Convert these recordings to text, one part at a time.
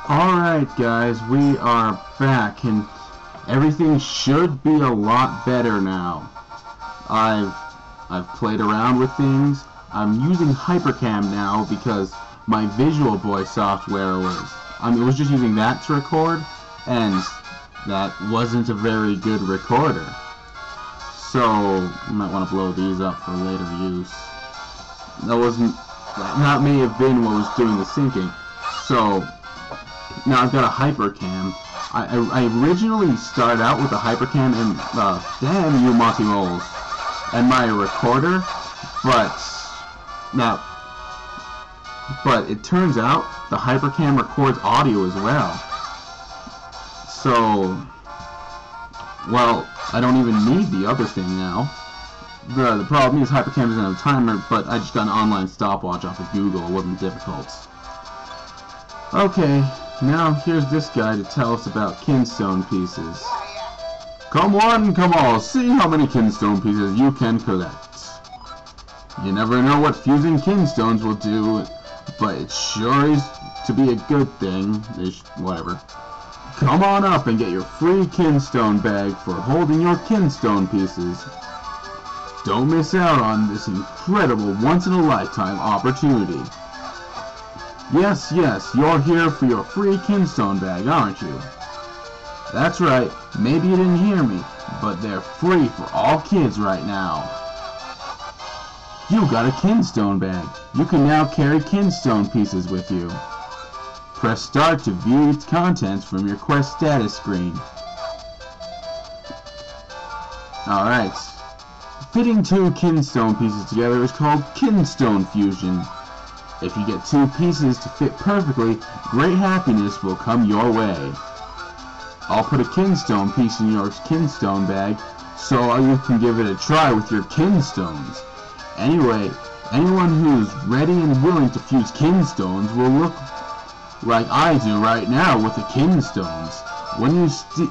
Alright guys, we are back and everything should be a lot better now. I've played around with things. I'm using Hypercam now because my Visual Boy software it was just using that to record, and that wasn't a very good recorder. So you might want to blow these up for later use. That may have been what was doing the syncing. So now I've got a Hypercam. I originally started out with a Hypercam and damn you monkey rolls, and my recorder, but it turns out the Hypercam records audio as well. So, well, I don't even need the other thing now. The problem is Hypercam doesn't have a timer, but I just got an online stopwatch off of Google. It wasn't difficult. Okay, now here's this guy to tell us about Kinstone pieces. Come on, come on, see how many Kinstone pieces you can collect. You never know what fusing Kinstones will do, but it sure is to be a good thing. Whatever. Come on up and get your free Kinstone bag for holding your Kinstone pieces. Don't miss out on this incredible once-in-a-lifetime opportunity. Yes, you're here for your free Kinstone bag, aren't you? That's right, maybe you didn't hear me, but they're free for all kids right now. You got a Kinstone bag. You can now carry Kinstone pieces with you. Press start to view its contents from your quest status screen. Alright. Fitting two Kinstone pieces together is called Kinstone fusion. If you get two pieces to fit perfectly, great happiness will come your way. I'll put a Kinstone piece in your Kinstone bag so you can give it a try with your Kinstones. Anyway, anyone who's ready and willing to fuse Kinstones will look like I do right now with the Kinstones. When you see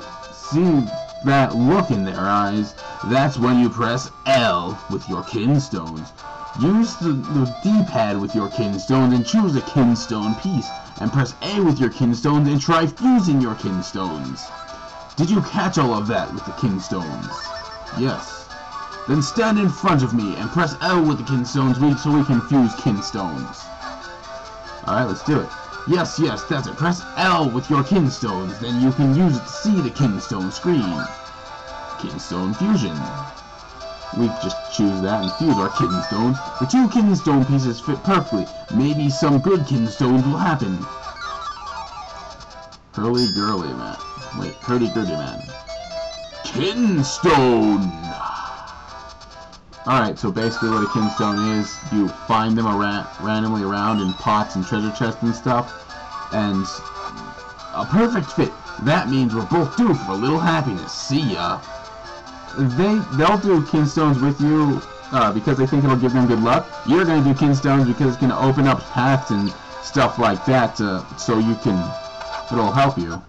that look in their eyes, that's when you press L with your Kinstones. Use the D-pad with your Kinstones and choose a Kinstone piece, and press A with your Kinstones and try fusing your Kinstones. Did you catch all of that with the Kinstones? Yes. Then stand in front of me and press L with the Kinstones so we can fuse Kinstones. Alright, let's do it. Yes, that's it. Press L with your Kinstones, then you can use it to see the Kinstone screen. Kinstone fusion. We just choose that and fuse our Kinstones. The two Kinstone pieces fit perfectly. Maybe some good Kinstones will happen. Hurly-gurly man. Wait, hurdy-gurdy man. Kinstone! Alright, so basically what a Kinstone is, you find them randomly around in pots and treasure chests and stuff, and a perfect fit. That means we're both due for a little happiness. See ya! They'll do Kinstones with you because they think it'll give them good luck. You're going to do Kinstones because it's going to open up paths and stuff like that, so it'll help you.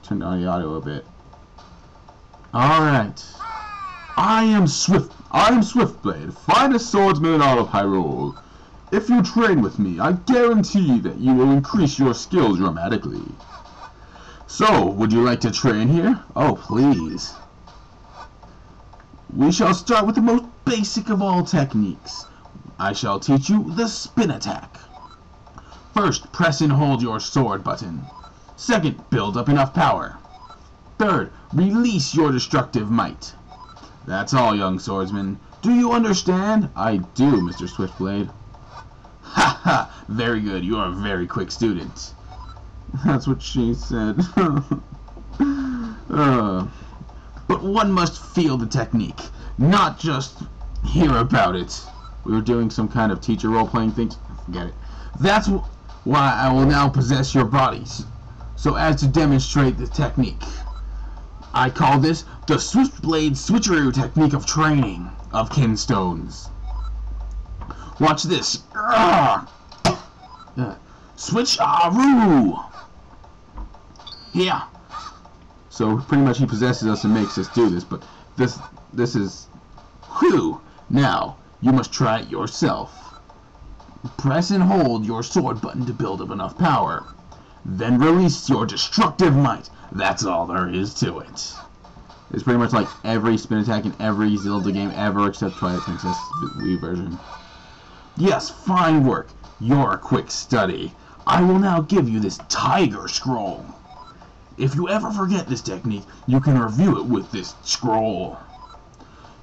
Turn down the audio a bit. Alright. I am Swiftblade, finest swordsman out of Hyrule. If you train with me, I guarantee that you will increase your skills dramatically. So, would you like to train here? Oh, please. We shall start with the most basic of all techniques. I shall teach you the spin attack. First, press and hold your sword button. Second, build up enough power. Third, release your destructive might. That's all, young swordsman. Do you understand? I do, Mr. Swiftblade. Ha ha! Very good. You are a very quick student. That's what she said. But one must feel the technique, not just hear about it. We were doing some kind of teacher role-playing thing. Forget it. That's why I will now possess your bodies, so as to demonstrate the technique. I call this the Swiftblade switcheroo technique of training of Kinstones. Watch this. Switcheroo! Yeah. So pretty much he possesses us and makes us do this, but this is whew. Now you must try it yourself. Press and hold your sword button to build up enough power. Then release your destructive might. That's all there is to it. It's pretty much like every spin attack in every Zelda game ever except Twilight Princess Wii version. Yes, fine work. You're a quick study. I will now give you this Tiger Scroll. If you ever forget this technique, you can review it with this scroll.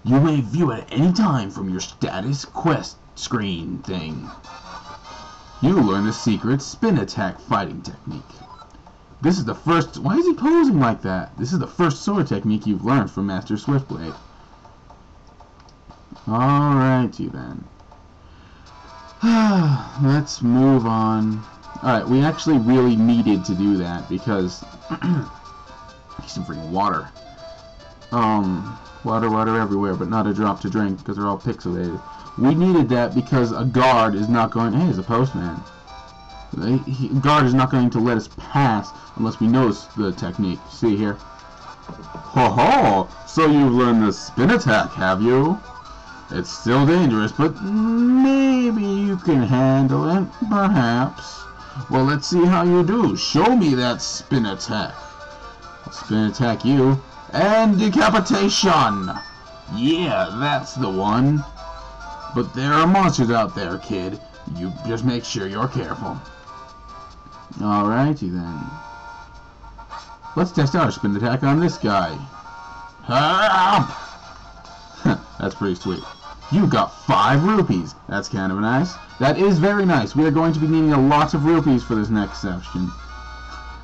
You may view it at any time from your status quest screen thing. You learn the secret spin attack fighting technique. This is the first... Why is he posing like that? This is the first sword technique you've learned from Master Swiftblade. Alrighty then. Let's move on. Alright, we actually really needed to do that because... some freaking water. Water everywhere, but not a drop to drink because they're all pixelated. We needed that because a guard is not going... Hey, he's a postman. A guard is not going to let us pass unless we know the technique. See here? Ho ho! So you've learned the spin attack, have you? It's still dangerous, but maybe you can handle it, perhaps. Well, let's see how you do. Show me that spin attack. I'll spin attack you. And decapitation! Yeah, that's the one. But there are monsters out there, kid. You just make sure you're careful. Alrighty then. Let's test out a spin attack on this guy. That's pretty sweet. You got 5 rupees. That's kind of nice. That is very nice. We are going to be needing a lot of rupees for this next section.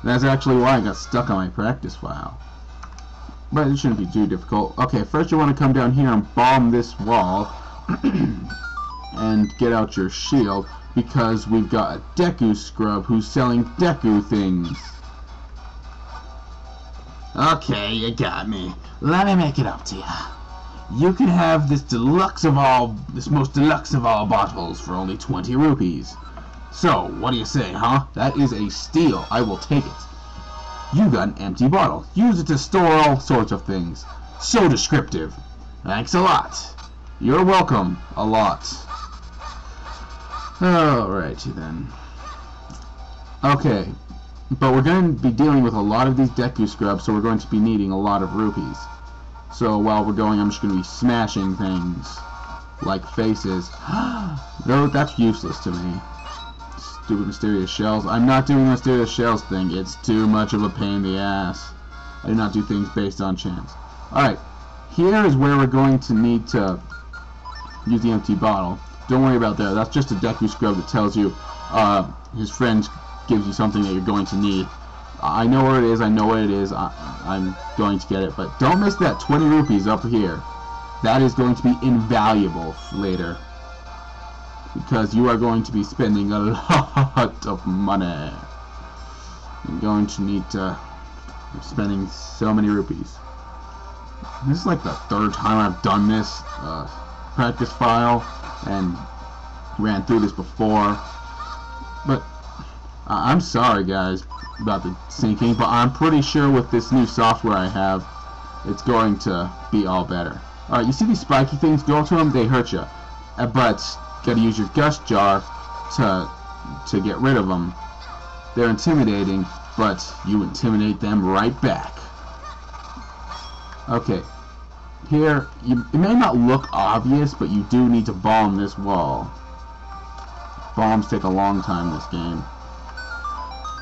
That's actually why I got stuck on my practice file. But it shouldn't be too difficult. Okay, first you want to come down here and bomb this wall. And get out your shield, because we've got a Deku scrub who's selling Deku things. Okay, you got me. Let me make it up to you. You can have this most deluxe of all bottles for only 20 rupees. So, what do you say, huh? That is a steal. I will take it. You got an empty bottle. Use it to store all sorts of things. So descriptive. Thanks a lot. You're welcome. A lot. Alrighty then. Okay. But we're going to be dealing with a lot of these Deku scrubs, so we're going to be needing a lot of rupees. So while we're going, I'm just going to be smashing things. Like faces. Though that's useless to me. Stupid mysterious shells. I'm not doing the mysterious shells thing. It's too much of a pain in the ass. I do not do things based on chance. Alright. Here is where we're going to need to use the empty bottle. Don't worry about that. That's just a Deku scrub that tells you his friend gives you something that you're going to need. I know where it is. I know what it is. I'm going to get it. But don't miss that 20 rupees up here. That is going to be invaluable later. Because you are going to be spending a lot of money. You're going to need to be spending so many rupees. This is like the 3rd time I've done this practice file and ran through this before. But I'm sorry guys about the syncing, but I'm pretty sure with this new software I have, it's going to be all better. Alright, you see these spiky things? Go to them, they hurt you. But gotta use your gust jar to get rid of them. They're intimidating, but you intimidate them right back. Okay, here, it may not look obvious, but you do need to bomb this wall. Bombs take a long time in this game.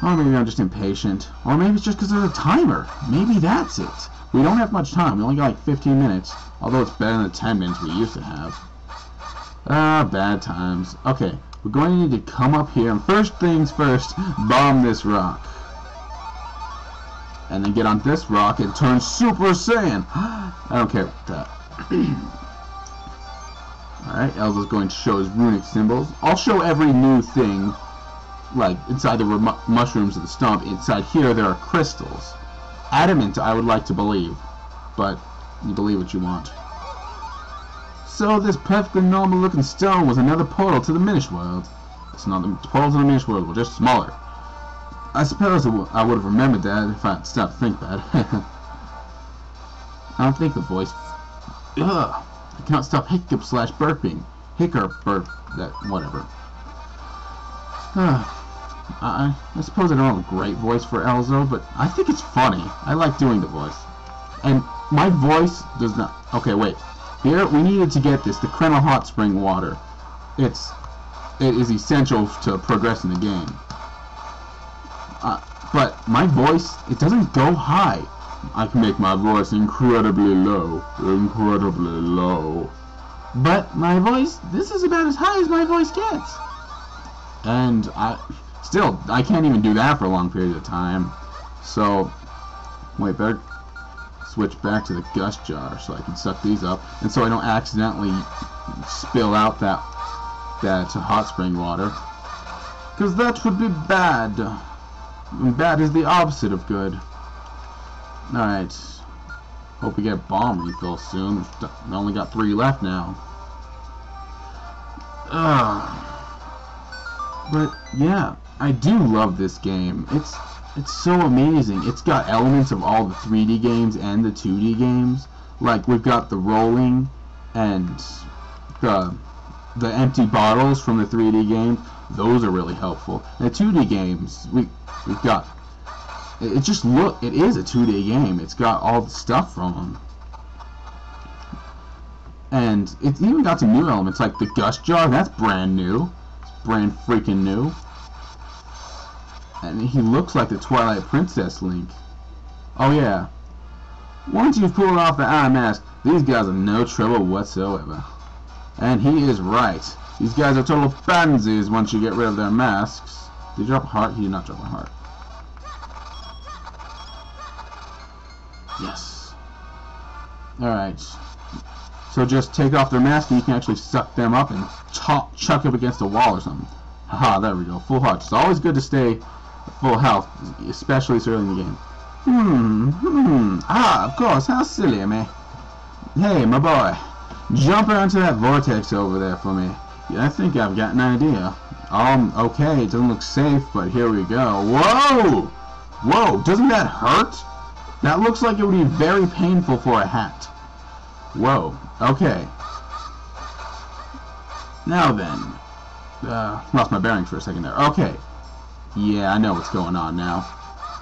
Or maybe I'm just impatient. Or maybe it's just because there's a timer. Maybe that's it. We don't have much time. We only got like 15 minutes. Although it's better than the 10 minutes we used to have. Bad times. Okay, we're going to need to come up here. And first things first, bomb this rock. And then get on this rock and turn Super Saiyan. I don't care about that. Alright, Elza's going to show his runic symbols. I'll show every new thing. Like, inside the mushrooms of the stump, inside here there are crystals. Adamant, I would like to believe. But, you believe what you want. So, this perfectly normal looking stone was another portal to the Minish world. It's not the portal to the Minish world, but just smaller. I suppose I would have remembered that if I had stopped to think about it. I don't think the voice... Ugh! I cannot stop hiccup/burping. Hiccup, burp, that, whatever. I suppose I don't have a great voice for Elzo, but I think it's funny. I like doing the voice. And my voice does not... Okay, wait. Here, we needed to get this, the Crenel hot spring water. It is essential to progress in the game. But my voice, it doesn't go high. I can make my voice incredibly low. Incredibly low. But my voice, this is about as high as my voice gets. And I can't even do that for a long period of time. So, wait, better switch back to the gust jar so I can suck these up. And so I don't accidentally spill out that hot spring water. Because that would be bad. And bad is the opposite of good. Alright. Hope we get bomb refills soon. I only got 3 left now. But yeah, I do love this game. It's so amazing. It's got elements of all the 3D games and the 2D games. Like we've got the rolling and the empty bottles from the 3D games. Those are really helpful. And the 2D games, we've got. It is a 2D game. It's got all the stuff from them. And it's even got some new elements, like the gust jar. That's brand new. It's brand freaking new. And he looks like the Twilight Princess Link. Oh yeah. Once you've pulled off the eye mask, these guys are no trouble whatsoever. And he is right. These guys are total pansies once you get rid of their masks. Did you drop a heart? He did not drop a heart. Yes. Alright. So just take off their mask and you can actually suck them up and chuck up against a wall or something. Haha, there we go. Full heart. It's always good to stay full health, especially so early in the game. Of course. How silly of me. Hey, my boy. Jump onto that vortex over there for me. Yeah, I think I've got an idea. Okay, it doesn't look safe, but here we go. Whoa! Whoa, doesn't that hurt? That looks like it would be very painful for a hat. Whoa, okay. Now then. Lost my bearings for a second there. Okay. Yeah, I know what's going on now.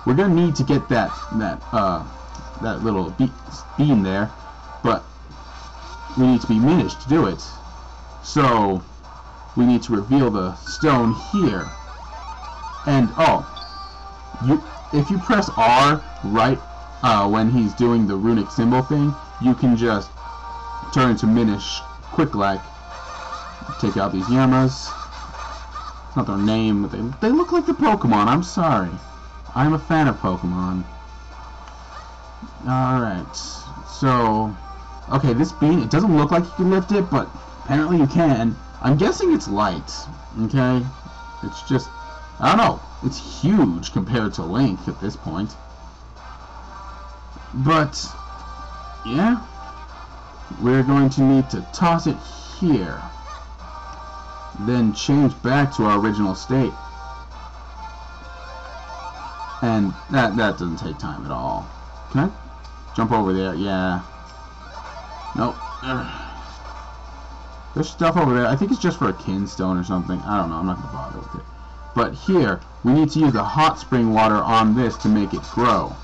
We're gonna need to get that little beam there, but we need to be Minish to do it. So we need to reveal the stone here. And if you press R right when he's doing the runic symbol thing, you can just turn into Minish quick like. Take out these Yamas. It's not their name, but they look like the Pokemon. I'm sorry. I'm a fan of Pokemon. Alright. So, okay, this beam, it doesn't look like you can lift it, but apparently you can. I'm guessing it's light. Okay? It's just, I don't know. It's huge compared to Link at this point. But, yeah. We're going to need to toss it here. Then change back to our original state. And that doesn't take time at all. Can I jump over there? Yeah. Nope. There's stuff over there. I think it's just for a Kinstone or something. I don't know. I'm not going to bother with it. But here, we need to use the hot spring water on this to make it grow.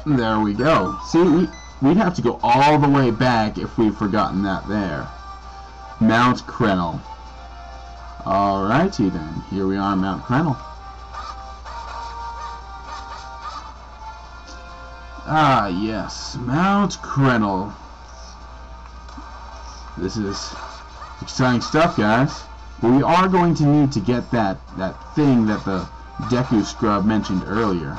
There we go. See, we'd have to go all the way back if we'd forgotten that there. Mount Crenel. Alrighty then. Here we are on Mount Crenel. Ah, yes. Mount Crenel. This is exciting stuff, guys. But we are going to need to get that thing that the Deku Scrub mentioned earlier.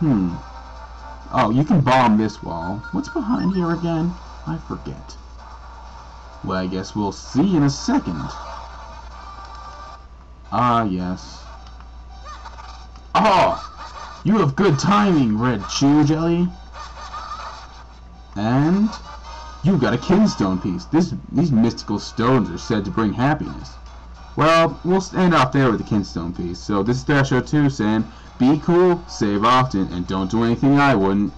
Oh, you can bomb this wall. What's behind here again? I forget. Well, I guess we'll see in a second. Ah, yes. Oh! You have good timing, Red Chew Jelly. And you got a Kinstone piece. These mystical stones are said to bring happiness. Well, we'll end off there with the Kinstone piece. So this is Thrasher 2 saying, be cool, save often, and don't do anything I wouldn't.